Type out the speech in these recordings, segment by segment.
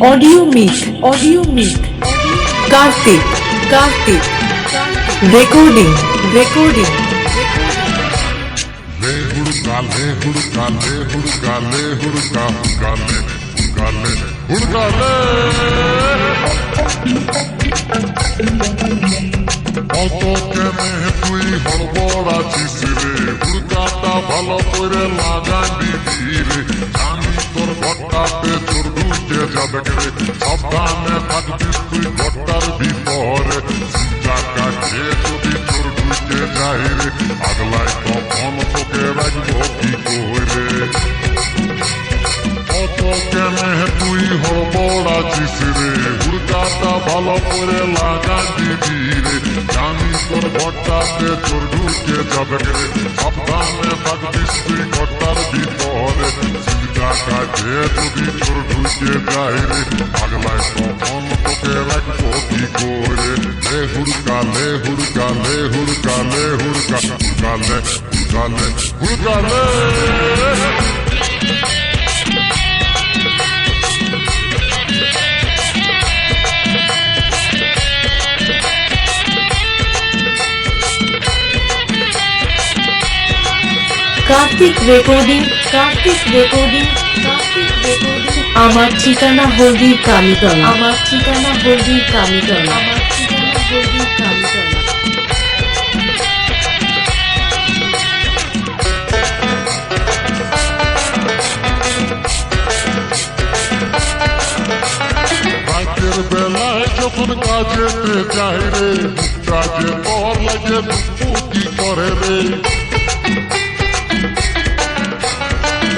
audio Mick Kartik recording ले हुड़का ले हुड़का ले हुड़का ले हुड़का हुड़का ले हुड़का ले हुड़का ले অত কেনে তুই হড়বড় আছিস রে হুড়কাটা ভালো করে লাগাবি রে আমি তোর ঘরটাতে চোর ঢুকে যাবে রে সাবধানে থাকবিস তুই ঘরটার ভিতরে টাকা খেয়ে যদি চোর ঢুকে যায় রে আগলায় তখন তোকে রাখবো কি করে অত কেনে তুই হড়বড় আছিস রে হুড়কাটা ভালো করে লাগা দিবি রে জানি তোর ঘরটাতে চোর ঢুকে যাবে রে সাবধানে থাকবিস তুই ঘরটার ভিতরে টাকা খেয়ে যদি চোর ঢুকে যায় রে আগলায় তখন তোকে রাখবো কি করে লে হুড়কা লে হুড়কা লে হুড়কা লে হুড়কা হুড়কা লে হুড়কা লে হুড়কা লে कार्तिक रिकॉर्डिंग আমার ঠিকানা হলদির কালীতলা রাতের বেলায় যখন কাজেতে যাই রে কাজে তোর লাগে কি করে রে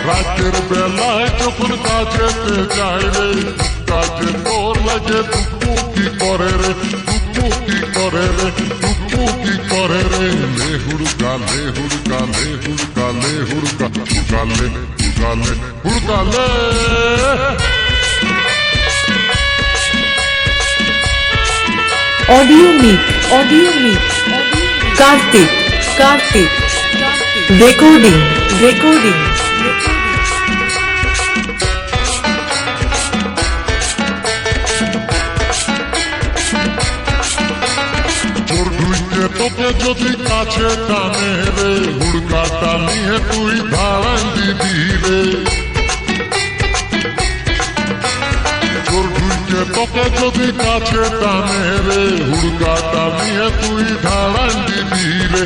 রাতের বেলায় যখন কাজেতে যাই রে কাজে তোর লাগে কি করে রে কি করে রে কি করে রে লে হুড়কা লে হুড়কা লে হুড়কা লে হুড়কা হুড়কা লে হুড়কা লে হুড়কা লে ऑडियो मिक कार्तिक रिकॉर्डिंग চোর ঢুইতে তোকে যদি কাছে টানে রে হুড়কাটা নিয়ে তুই ধারান দিবি রে চোর ঢুইতে তোকে যদি কাছে টানে রে হুড়কাটা নিয়ে তুই ধারান দিবি রে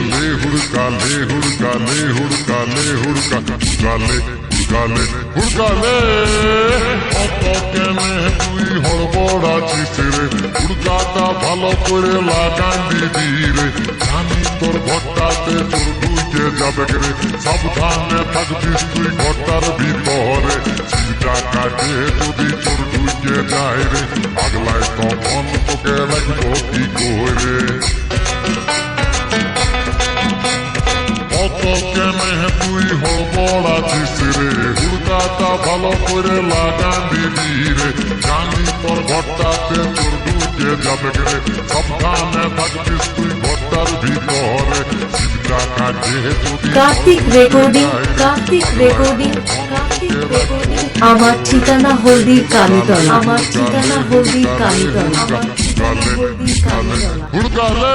লে হুড়কা লে হুড়কা লে হুড়কা লে হুড়কা হুড়কা লে হুড়কা লে হুড়কা লে অত কেনে তুই হড়বড় আছিস রে হুড়কাটা ভালো করে লাগান দিবি রে জানি তোর ঘরটাতে চোর ঢুকে যাবে রে সাবধানে থাকবিস তুই ঘরটার ভিতরে টাকা খেয়ে যদি চোর ঢুকে যায় রে আগলায় তখন তোকে রাখবো কি করে অত কেনে তুই হড়বড় আছিস রে হুড়কাটা ভালো করে লাগান দিবি রে জানি তোর ঘরটাতে চোর ঢুকে যাবে রে সাবধানে থাকবিস তুই ঘরটার ভিতরে টাকা খেয়ে যদি कार्तिक रिकॉर्डिंग আমার ঠিকানা হলদির কালীতলা হুড়কা লে